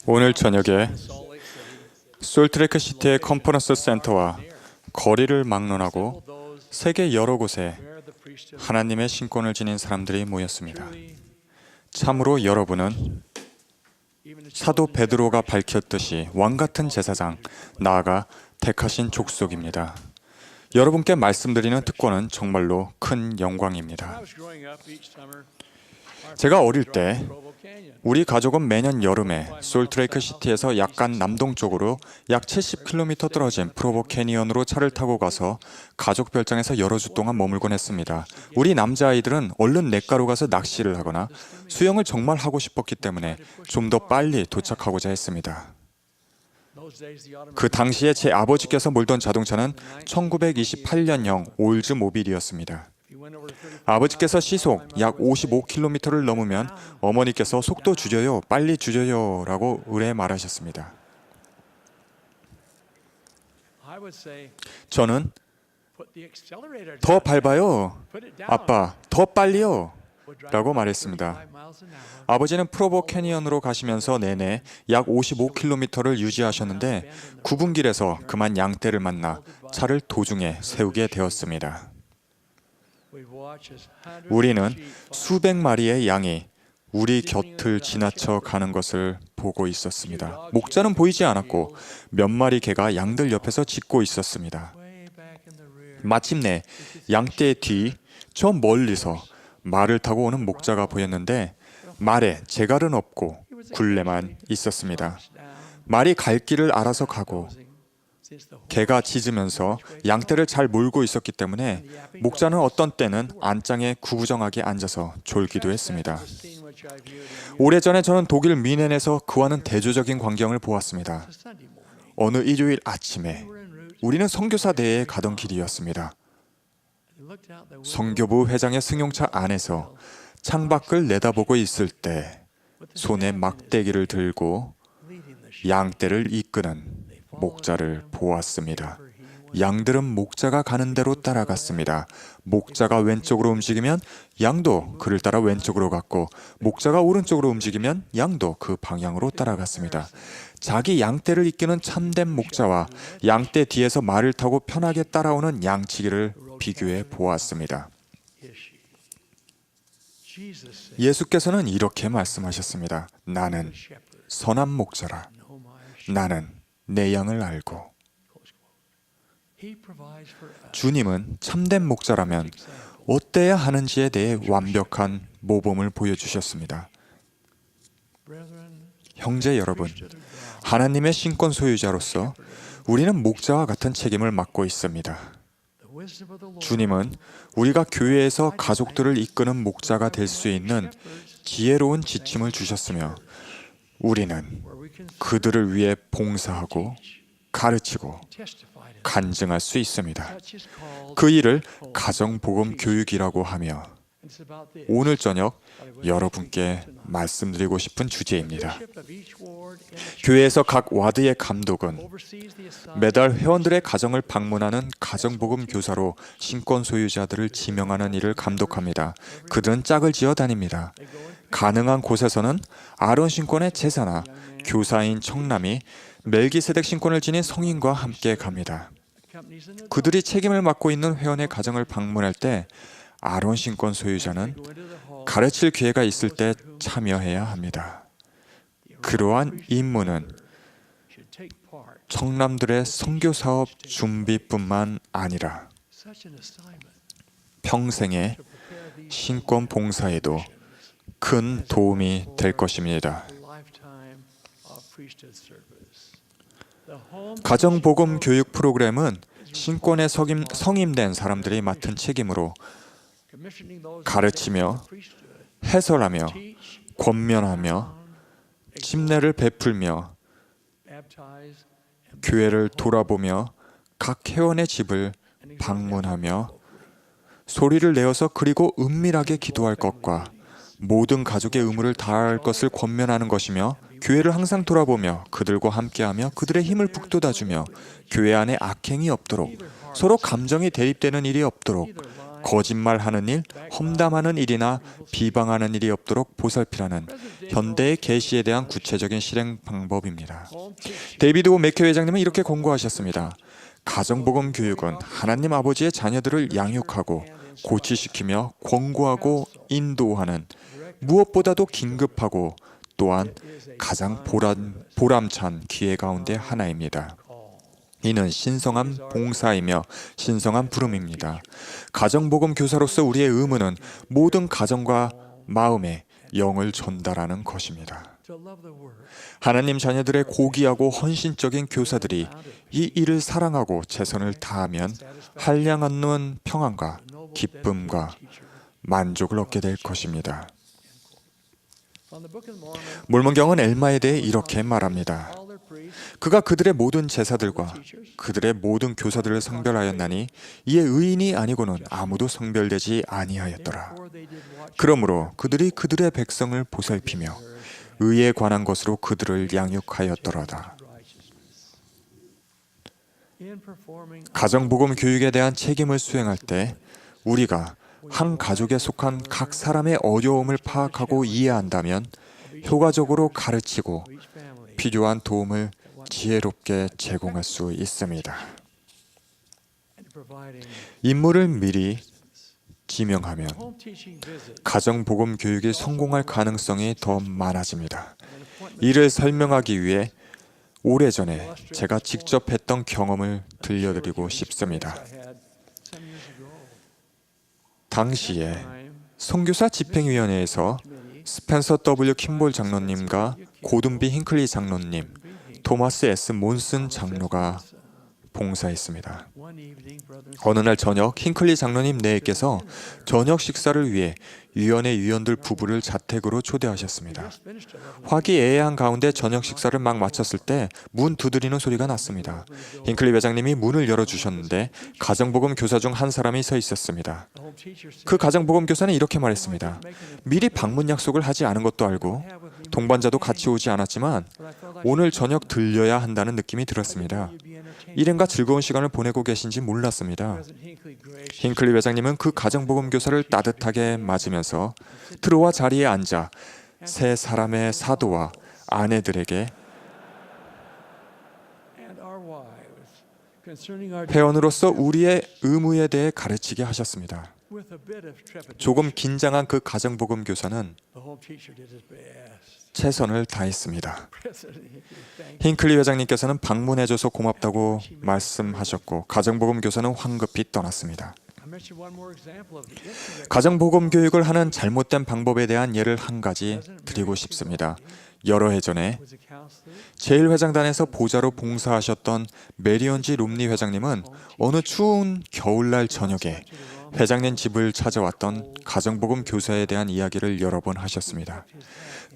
오늘 저녁에 솔트레이크 시티의 컨퍼런스 센터와 거리를 막론하고 세계 여러 곳에 하나님의 신권을 지닌 사람들이 모였습니다. 참으로 여러분은 사도 베드로가 밝혔듯이 왕같은 제사장, 나아가 택하신 족속입니다. 여러분께 말씀드리는 특권은 정말로 큰 영광입니다. 제가 어릴 때 우리 가족은 매년 여름에 솔트레이크 시티에서 약간 남동쪽으로 약 70km 떨어진 프로보 캐니언으로 차를 타고 가서 가족 별장에서 여러 주 동안 머물곤 했습니다. 우리 남자아이들은 얼른 냇가로 가서 낚시를 하거나 수영을 정말 하고 싶었기 때문에 좀 더 빨리 도착하고자 했습니다. 그 당시에 제 아버지께서 몰던 자동차는 1928년형 올즈모빌이었습니다. 아버지께서 시속 약 55km를 넘으면 어머니께서 속도 줄여요, 빨리 줄여요 라고 의뢰 말하셨습니다. 저는 더 밟아요, 아빠, 더 빨리요 라고 말했습니다. 아버지는 프로보 캐니언으로 가시면서 내내 약 55km를 유지하셨는데 구분길에서 그만 양떼를 만나 차를 도중에 세우게 되었습니다. 우리는 수백 마리의 양이 우리 곁을 지나쳐 가는 것을 보고 있었습니다. 목자는 보이지 않았고 몇 마리 개가 양들 옆에서 짖고 있었습니다. 마침내 양떼 뒤 저 멀리서 말을 타고 오는 목자가 보였는데 말에 제갈은 없고 굴레만 있었습니다. 말이 갈 길을 알아서 가고 개가 짖으면서 양떼를 잘 몰고 있었기 때문에 목자는 어떤 때는 안장에 구부정하게 앉아서 졸기도 했습니다. 오래전에 저는 독일 뮌헨에서 그와는 대조적인 광경을 보았습니다. 어느 일요일 아침에 우리는 선교사 대회에 가던 길이었습니다. 선교부 회장의 승용차 안에서 창밖을 내다보고 있을 때 손에 막대기를 들고 양떼를 이끄는 목자를 보았습니다. 양들은 목자가 가는 대로 따라갔습니다. 목자가 왼쪽으로 움직이면 양도 그를 따라 왼쪽으로 갔고 목자가 오른쪽으로 움직이면 양도 그 방향으로 따라갔습니다. 자기 양떼를 이끄는 참된 목자와 양떼 뒤에서 말을 타고 편하게 따라오는 양치기를 비교해 보았습니다. 예수께서는 이렇게 말씀하셨습니다. 나는 선한 목자라. 나는 내 양을 알고. 주님은 참된 목자라면 어때야 하는지에 대해 완벽한 모범을 보여주셨습니다. 형제 여러분, 하나님의 신권 소유자로서 우리는 목자와 같은 책임을 맡고 있습니다. 주님은 우리가 교회에서 가족들을 이끄는 목자가 될 수 있는 지혜로운 지침을 주셨으며 우리는 그들을 위해 봉사하고 가르치고 간증할 수 있습니다. 그 일을 가정복음 교육이라고 하며 오늘 저녁 여러분께 말씀드리고 싶은 주제입니다. 교회에서 각 와드의 감독은 매달 회원들의 가정을 방문하는 가정복음 교사로 신권 소유자들을 지명하는 일을 감독합니다. 그들은 짝을 지어 다닙니다. 가능한 곳에서는 아론 신권의 제사나 교사인 청남이 멜기세덱 신권을 지닌 성인과 함께 갑니다. 그들이 책임을 맡고 있는 회원의 가정을 방문할 때 아론 신권 소유자는 가르칠 기회가 있을 때 참여해야 합니다. 그러한 임무는 청남들의 선교 사업 준비뿐만 아니라 평생의 신권 봉사에도 큰 도움이 될 것입니다. 가정복음 교육 프로그램은 신권에 성임된 사람들이 맡은 책임으로 가르치며 해설하며 권면하며 침례를 베풀며 교회를 돌아보며 각 회원의 집을 방문하며 소리를 내어서 그리고 은밀하게 기도할 것과 모든 가족의 의무를 다할 것을 권면하는 것이며 교회를 항상 돌아보며 그들과 함께하며 그들의 힘을 북돋아주며 교회 안에 악행이 없도록 서로 감정이 대립되는 일이 없도록 거짓말하는 일, 험담하는 일이나 비방하는 일이 없도록 보살피라는 현대의 계시에 대한 구체적인 실행 방법입니다. 데이비드 오 맥케 회장님은 이렇게 권고하셨습니다. 가정복음 교육은 하나님 아버지의 자녀들을 양육하고 고치시키며 권고하고 인도하는 무엇보다도 긴급하고 또한 가장 보람찬 기회 가운데 하나입니다. 이는 신성한 봉사이며 신성한 부름입니다. 가정복음 교사로서 우리의 의무는 모든 가정과 마음에 영을 전달하는 것입니다. 하나님 자녀들의 고귀하고 헌신적인 교사들이 이 일을 사랑하고 최선을 다하면 한량없는 평안과 기쁨과 만족을 얻게 될 것입니다. 몰몬경은 엘마에 대해 이렇게 말합니다. 그가 그들의 모든 제사들과 그들의 모든 교사들을 성별하였나니 이에 의인이 아니고는 아무도 성별되지 아니하였더라. 그러므로 그들이 그들의 백성을 보살피며 의에 관한 것으로 그들을 양육하였더라다. 가정복음 교육에 대한 책임을 수행할 때 우리가 한 가족에 속한 각 사람의 어려움을 파악하고 이해한다면 효과적으로 가르치고 필요한 도움을 지혜롭게 제공할 수 있습니다. 인물을 미리 지명하면 가정복음 교육이 성공할 가능성이 더 많아집니다. 이를 설명하기 위해 오래전에 제가 직접 했던 경험을 들려드리고 싶습니다. 당시에 선교사 집행위원회에서 스펜서 W. 킴볼 장로님과 고든 B. 힌클리 장로님, 토마스 S. 몬슨 장로가 봉사했습니다. 어느 날 저녁 힌클리 장로님 내에께서 저녁 식사를 위해 위원회 위원들 부부를 자택으로 초대하셨습니다. 화기애애한 가운데 저녁 식사를 막 마쳤을 때 문 두드리는 소리가 났습니다. 힌클리 회장님이 문을 열어주셨는데 가정복음 교사 중 한 사람이 서 있었습니다. 그 가정복음 교사는 이렇게 말했습니다. 미리 방문 약속을 하지 않은 것도 알고 동반자도 같이 오지 않았지만 오늘 저녁 들려야 한다는 느낌이 들었습니다. 일행과 즐거운 시간을 보내고 계신지 몰랐습니다. 힌클리 회장님은 그 가정복음 교사를 따뜻하게 맞으면서 들어와 자리에 앉아 세 사람의 사도와 아내들에게 회원으로서 우리의 의무에 대해 가르치게 하셨습니다. 조금 긴장한 그 가정복음 교사는 최선을 다했습니다. 힌클리 회장님께서는 방문해줘서 고맙다고 말씀하셨고 가정복음 교사는 황급히 떠났습니다. 가정복음 교육을 하는 잘못된 방법에 대한 예를 한 가지 드리고 싶습니다. 여러 해 전에 제1회장단에서 보좌로 봉사하셨던 메리언지 롬니 회장님은 어느 추운 겨울날 저녁에 회장님 집을 찾아왔던 가정복음 교사에 대한 이야기를 여러 번 하셨습니다.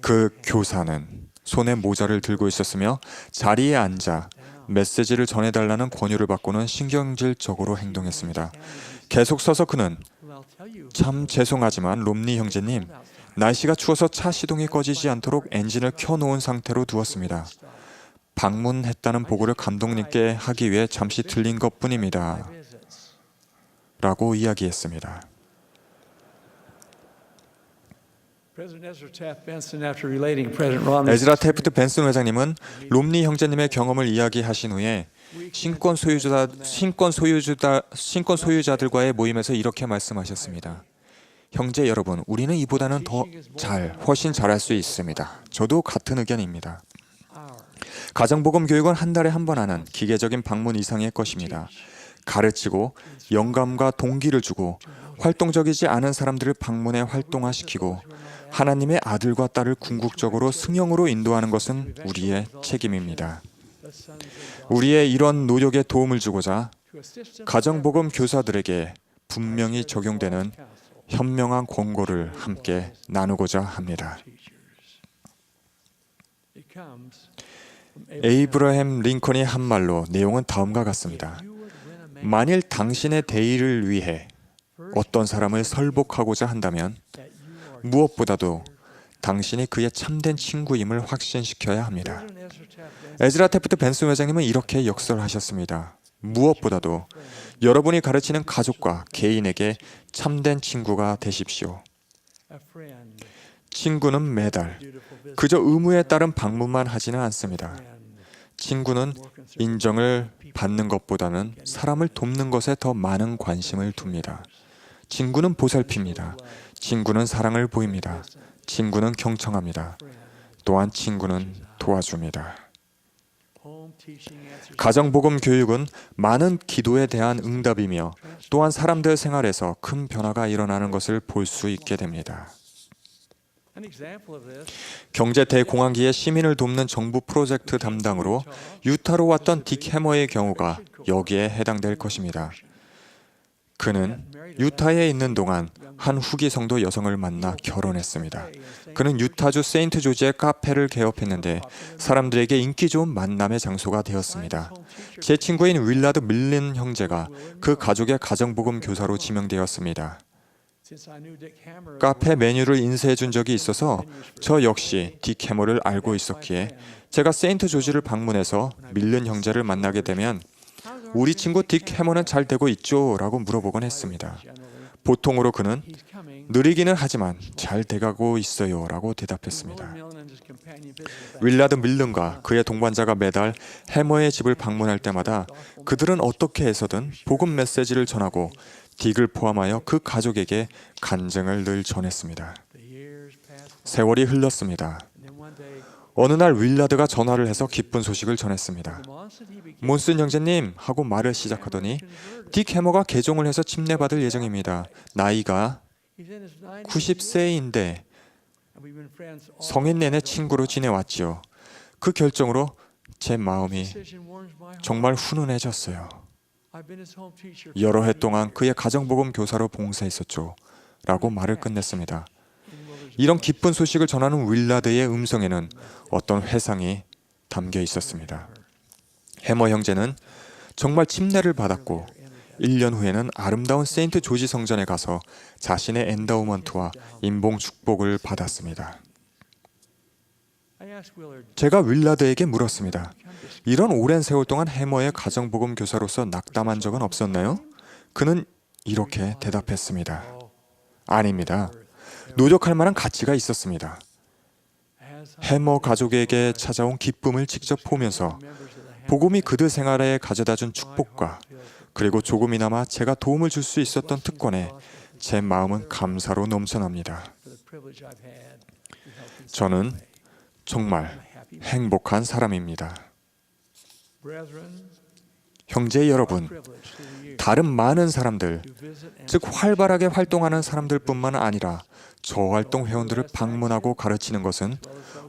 그 교사는 손에 모자를 들고 있었으며 자리에 앉아 메시지를 전해달라는 권유를 받고는 신경질적으로 행동했습니다. 계속 서서 그는 참 죄송하지만 롬니 형제님, 날씨가 추워서 차 시동이 꺼지지 않도록 엔진을 켜놓은 상태로 두었습니다. 방문했다는 보고를 감독님께 하기 위해 잠시 들린 것뿐입니다. 라고 이야기했습니다. 에즈라 태프트 벤슨 회장님은 롬니 형제님의 경험을 이야기하신 후에 신권 소유자들과의 모임에서 이렇게 말씀하셨습니다. 형제 여러분, 우리는 이보다는 훨씬 잘할 수 있습니다. 저도 같은 의견입니다. 가정복음 교육은 한 달에 한 번 하는 기계적인 방문 이상의 것입니다. 가르치고 영감과 동기를 주고 활동적이지 않은 사람들을 방문해 활동화시키고 하나님의 아들과 딸을 궁극적으로 승형으로 인도하는 것은 우리의 책임입니다. 우리의 이런 노력에 도움을 주고자 가정복음 교사들에게 분명히 적용되는 현명한 권고를 함께 나누고자 합니다. 에이브러햄 링컨이 한 말로 내용은 다음과 같습니다. 만일 당신의 대의를 위해 어떤 사람을 설복하고자 한다면 무엇보다도 당신이 그의 참된 친구임을 확신시켜야 합니다. 에즈라 태프트 벤슨 회장님은 이렇게 역설하셨습니다. 무엇보다도 여러분이 가르치는 가족과 개인에게 참된 친구가 되십시오. 친구는 매달 그저 의무에 따른 방문만 하지는 않습니다. 친구는 인정을 받는 것보다는 사람을 돕는 것에 더 많은 관심을 둡니다. 친구는 보살핍니다. 친구는 사랑을 보입니다. 친구는 경청합니다. 또한 친구는 도와줍니다. 가정복음 교육은 많은 기도에 대한 응답이며 또한 사람들 생활에서 큰 변화가 일어나는 것을 볼 수 있게 됩니다. 경제 대공황기에 시민을 돕는 정부 프로젝트 담당으로 유타로 왔던 딕 해머의 경우가 여기에 해당될 것입니다. 그는 유타에 있는 동안 한 후기 성도 여성을 만나 결혼했습니다. 그는 유타주 세인트 조지의 카페를 개업했는데 사람들에게 인기 좋은 만남의 장소가 되었습니다. 제 친구인 윌라드 밀린 형제가 그 가족의 가정복음 교사로 지명되었습니다. 카페 메뉴를 인쇄해 준 적이 있어서 저 역시 딕 해머를 알고 있었기에 제가 세인트 조지를 방문해서 밀린 형제를 만나게 되면 우리 친구 딕 해머는 잘 되고 있죠? 라고 물어보곤 했습니다. 보통으로 그는 느리기는 하지만 잘 돼가고 있어요 라고 대답했습니다. 윌라드 밀른과 그의 동반자가 매달 해머의 집을 방문할 때마다 그들은 어떻게 해서든 복음 메시지를 전하고 딕을 포함하여 그 가족에게 간증을 늘 전했습니다. 세월이 흘렀습니다. 어느 날 윌라드가 전화를 해서 기쁜 소식을 전했습니다. 몬슨 형제님 하고 말을 시작하더니 딕 해머가 개종을 해서 침례받을 예정입니다. 나이가 90세인데 성인 내내 친구로 지내왔지요. 그 결정으로 제 마음이 정말 훈훈해졌어요. 여러 해 동안 그의 가정복음 교사로 봉사했었죠. 라고 말을 끝냈습니다. 이런 기쁜 소식을 전하는 윌라드의 음성에는 어떤 회상이 담겨 있었습니다. 해머 형제는 정말 침례를 받았고 1년 후에는 아름다운 세인트 조지 성전에 가서 자신의 엔다우먼트와 인봉 축복을 받았습니다. 제가 윌라드에게 물었습니다. 이런 오랜 세월 동안 해머의 가정복음 교사로서 낙담한 적은 없었나요? 그는 이렇게 대답했습니다. 아닙니다. 노력할 만한 가치가 있었습니다. 해머 가족에게 찾아온 기쁨을 직접 보면서 복음이 그들 생활에 가져다준 축복과 그리고 조금이나마 제가 도움을 줄 수 있었던 특권에 제 마음은 감사로 넘쳐납니다. 저는 정말 행복한 사람입니다. 형제 여러분, 다른 많은 사람들, 즉 활발하게 활동하는 사람들뿐만 아니라 저활동 회원들을 방문하고 가르치는 것은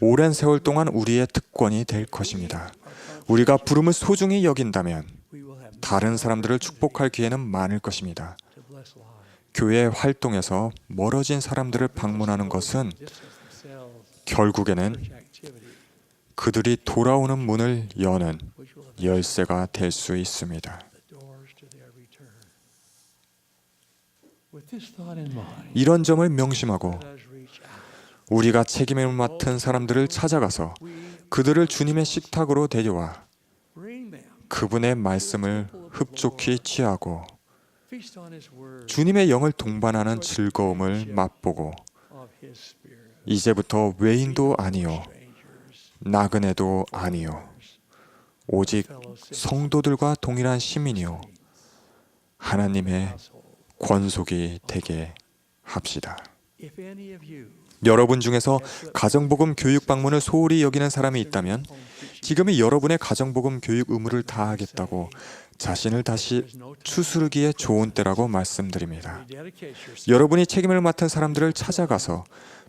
오랜 세월 동안 우리의 특권이 될 것입니다. 우리가 부름을 소중히 여긴다면 다른 사람들을 축복할 기회는 많을 것입니다. 교회 활동에서 멀어진 사람들을 방문하는 것은 결국에는 그들이 돌아오는 문을 여는 열쇠가 될 수 있습니다. 이런 점을 명심하고 우리가 책임을 맡은 사람들을 찾아가서 그들을 주님의 식탁으로 데려와 그분의 말씀을 흡족히 취하고 주님의 영을 동반하는 즐거움을 맛보고 이제부터 외인도 아니요 나그네도 아니요 오직 성도들과 동일한 시민이요 하나님의 권속이 되게 합시다. 여러분 중에서 가정복음 교육 방문을 소홀히 여기는 사람이 있다면 지금이 여러분의 가정복음 교육 의무를 다하겠다고 자신을 다시 추스르기에 좋은 때라고 말씀드립니다. 여러분이 책임을 맡은 사람들을 찾아가서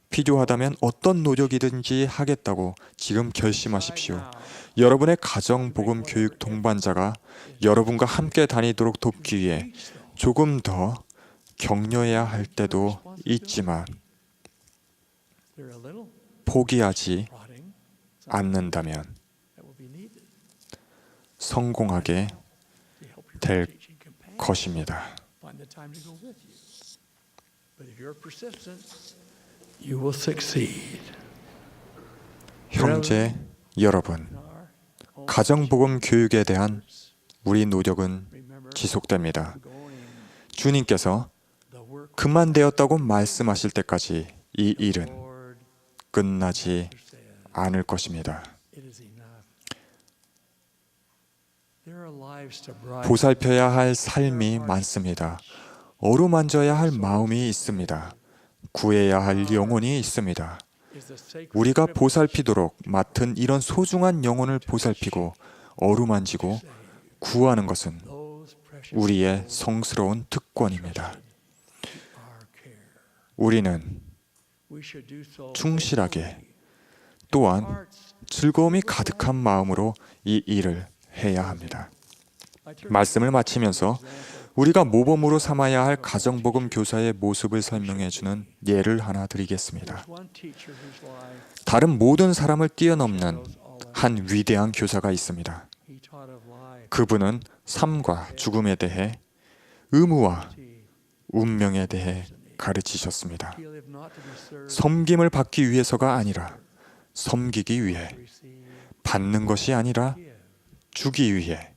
필요하다면 어떤 노력이든지 하겠다고 지금 결심하십시오. 여러분의 가정복음 교육 동반자가 여러분과 함께 다니도록 돕기 위해 조금 더 격려해야 할 때도 있지만 포기하지 않는다면 성공하게 될 것입니다. 형제 여러분, 가정복음 교육에 대한 우리 노력은 지속됩니다. 주님께서 그만되었다고 말씀하실 때까지 이 일은 끝나지 않을 것입니다. 보살펴야 할 삶이 많습니다. 어루만져야 할 마음이 있습니다. 구해야 할 영혼이 있습니다. 우리가 보살피도록 맡은 이런 소중한 영혼을 보살피고 어루만지고 구하는 것은 우리의 성스러운 특권입니다. 우리는 충실하게 또한 즐거움이 가득한 마음으로 이 일을 해야 합니다. 말씀을 마치면서 우리가 모범으로 삼아야 할 가정복음 교사의 모습을 설명해 주는 예를 하나 드리겠습니다. 다른 모든 사람을 뛰어넘는 한 위대한 교사가 있습니다. 그분은 삶과 죽음에 대해, 의무와 운명에 대해 가르치셨습니다. 섬김을 받기 위해서가 아니라 섬기기 위해, 받는 것이 아니라 주기 위해,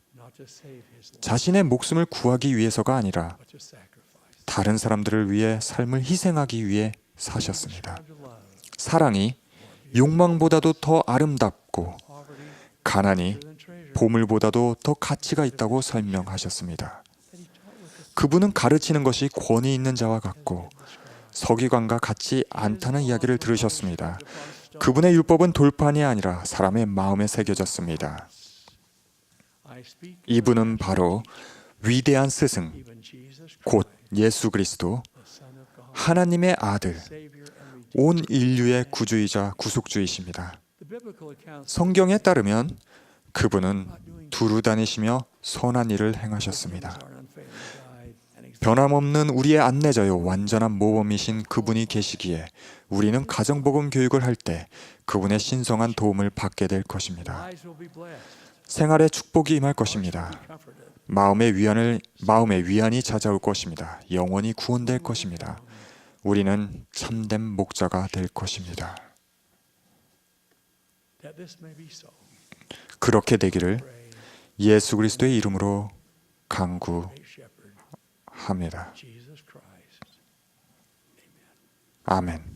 자신의 목숨을 구하기 위해서가 아니라 다른 사람들을 위해 삶을 희생하기 위해 사셨습니다. 사랑이 욕망보다도 더 아름답고 가난이 보물보다도 더 가치가 있다고 설명하셨습니다. 그분은 가르치는 것이 권위 있는 자와 같고 서기관과 같지 않다는 이야기를 들으셨습니다. 그분의 율법은 돌판이 아니라 사람의 마음에 새겨졌습니다. 이분은 바로 위대한 스승, 곧 예수 그리스도, 하나님의 아들, 온 인류의 구주이자 구속주이십니다. 성경에 따르면 그분은 두루 다니시며 선한 일을 행하셨습니다. 변함없는 우리의 안내자요 완전한 모범이신 그분이 계시기에 우리는 가정복음 교육을 할 때 그분의 신성한 도움을 받게 될 것입니다. 생활에 축복이 임할 것입니다. 마음의 위안이 찾아올 것입니다. 영혼이 구원될 것입니다. 우리는 참된 목자가 될 것입니다. 그렇게 되기를 예수 그리스도의 이름으로 간구합니다. 아멘.